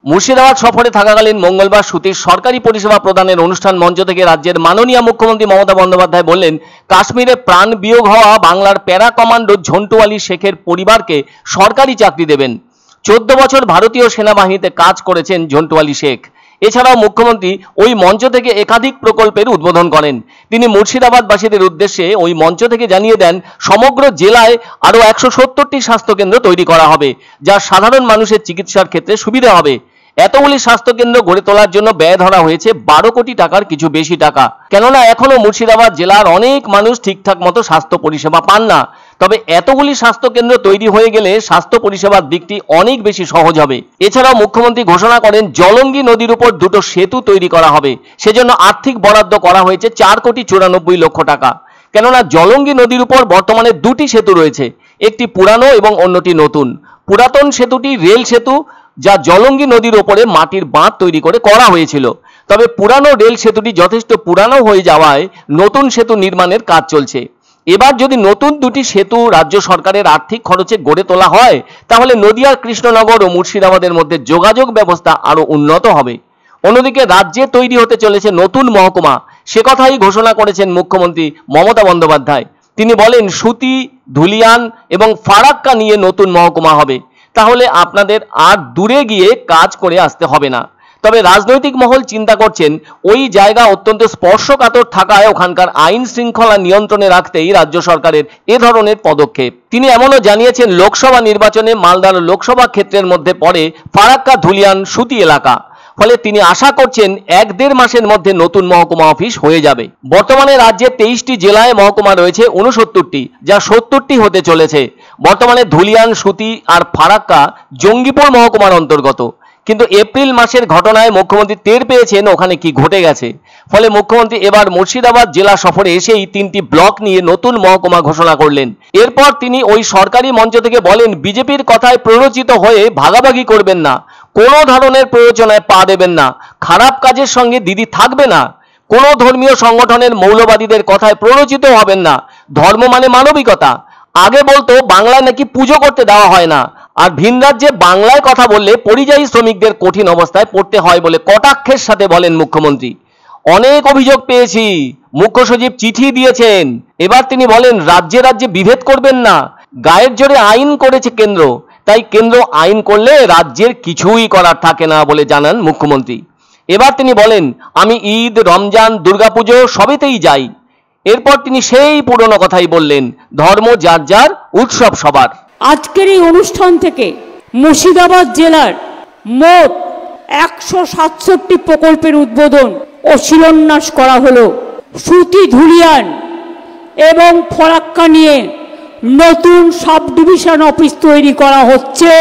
মুর্শিদাবাদ সফরে থাকাকালীন মঙ্গলবার সুতির সরকারি পরিষেবা প্রদানের অনুষ্ঠান মঞ্চ থেকে রাজ্যের মাননীয় মুখ্যমন্ত্রী মমতা বন্দ্যোপাধ্যায় বললেন, কাশ্মীরে প্রাণ বিয়োগ হওয়া বাংলার প্যারা কমান্ডো ঝন্টু আলী শেখের পরিবারকে সরকারি চাকরি দেবেন। 14 বছর ভারতীয় সেনাবাহিনীতে কাজ করেছেন ঝন্টু আলী শেখ। এছাড়াও মুখ্যমন্ত্রী ওই মঞ্চ থেকে একাধিক প্রকল্পের উদ্বোধন করেন। তিনি মুর্শিদাবাদবাসীদের উদ্দেশ্যে ওই মঞ্চ থেকে জানিয়ে দেন, সমগ্র জেলায় আরও 170টি স্বাস্থ্যকেন্দ্র তৈরি করা হবে, যা সাধারণ মানুষের চিকিৎসার ক্ষেত্রে সুবিধা হবে। এতগুলি স্বাস্থ্যকেন্দ্র গড়ে তোলার জন্য ব্যয় ধরা হয়েছে 12 কোটি টাকার কিছু বেশি টাকা। কেননা এখনো মুর্শিদাবাদ জেলার অনেক মানুষ ঠিকঠাক মতো স্বাস্থ্য পরিষেবা পান না। তবে এতগুলি স্বাস্থ্যকেন্দ্র তৈরি হয়ে গেলে স্বাস্থ্য পরিষেবার দিকটি অনেক বেশি সহজ হবে। এছাড়াও মুখ্যমন্ত্রী ঘোষণা করেন, জলঙ্গি নদীর উপর 2টো সেতু তৈরি করা হবে। সেজন্য আর্থিক বরাদ্দ করা হয়েছে 4,94,00,000 টাকা। কেননা জলঙ্গি নদীর উপর বর্তমানে 2টি সেতু রয়েছে, একটি পুরানো এবং অন্যটি নতুন। পুরাতন সেতুটি রেল সেতু, যা জলঙ্গি নদীর ওপরে মাটির বাঁধ তৈরি করে করা হয়েছিল। তবে পুরানো রেল সেতুটি যথেষ্ট পুরানো হয়ে যাওয়ায় নতুন সেতু নির্মাণের কাজ চলছে। এবার যদি নতুন 2টি সেতু রাজ্য সরকারের আর্থিক খরচে গড়ে তোলা হয়, তাহলে নদিয়ার কৃষ্ণনগর ও মুর্শিদাবাদের মধ্যে যোগাযোগ ব্যবস্থা আরো উন্নত হবে। অন্যদিকে রাজ্যে তৈরি হতে চলেছে নতুন মহকুমা, সে কথাই ঘোষণা করেছেন মুখ্যমন্ত্রী মমতা বন্দ্যোপাধ্যায়। তিনি বলেন, সুতি, ধুলিয়ান এবং ফারাক্কা নিয়ে নতুন মহকুমা হবে। তাহলে আপনাদের আর দূরে গিয়ে কাজ করে আসতে হবে না। তবে রাজনৈতিক মহল চিন্তা করছেন, ওই জায়গা অত্যন্ত স্পর্শকাতর থাকায় ওখানকার আইন শৃঙ্খলা নিয়ন্ত্রণে রাখতেই রাজ্য সরকারের এ ধরনের পদক্ষেপ। তিনি এমনও জানিয়েছেন, লোকসভা নির্বাচনে মালদার লোকসভা ক্ষেত্রের মধ্যে পড়ে ফারাক্কা, ধুলিয়ান, সুতি এলাকা। ফলে তিনি আশা করছেন 1-1.5 মাসের মধ্যে নতুন মহকুমা অফিস হয়ে যাবে। বর্তমানে রাজ্যে 23টি জেলায় মহকুমা রয়েছে 69টি, যা 70টি হতে চলেছে। বর্তমানে ধুলিয়ান, সুতি আর ফারাক্কা জঙ্গিপুর মহকুমার অন্তর্গত। কিন্তু এপ্রিল মাসের ঘটনায় মুখ্যমন্ত্রী টের পেয়েছেন ওখানে কি ঘটে গেছে। ফলে মুখ্যমন্ত্রী এবার মুর্শিদাবাদ জেলা সফরে এসেই 3টি ব্লক নিয়ে নতুন মহকুমা ঘোষণা করলেন। এরপর তিনি ওই সরকারি মঞ্চ থেকে বলেন, বিজেপির কথায় প্ররোচিত হয়ে ভাগাভাগি করবেন না, কোনো ধরনের প্ররোচনায় পা দেবেন না, খারাপ কাজের সঙ্গে দিদি থাকবে না, কোনো ধর্মীয় সংগঠনের মৌলবাদীদের কথায় প্ররোচিত হবেন না। ধর্ম মানে মানবিকতা। আগে বলতো বাংলায় নাকি পুজো করতে দেওয়া হয় না, আর ভিন রাজ্যে বাংলায় কথা বললে পরিযায়ী শ্রমিকদের কঠিন অবস্থায় পড়তে হয় বলে কটাক্ষের সাথে বলেন মুখ্যমন্ত্রী। অনেক অভিযোগ পেয়েছি, মুখ্য সচিব চিঠি দিয়েছেন। এবার তিনি বলেন, রাজ্যে রাজ্যে বিভেদ করবেন না। গায়ের জোরে আইন করেছে কেন্দ্র, তাই কেন্দ্র আইন করলে রাজ্যের কিছুই করার থাকে না বলে জানান মুখ্যমন্ত্রী। এবার তিনি বলেন, আমি ঈদ, রমজান, দুর্গাপুজো সবেতেই যাই। এরপর তিনি সেই পুরনো কথাই বললেন, ধর্ম যার যার, উৎসব সবার। আজকের এই অনুষ্ঠান থেকে মুর্শিদাবাদ জেলার মোট 167টি প্রকল্পের উদ্বোধন ও শিলান্যাস করা হলো। সুতি, ধুলিয়ান এবং ফারাক্কা নিয়ে নতুন সাব ডিভিশন অফিস তৈরি করা হচ্ছে।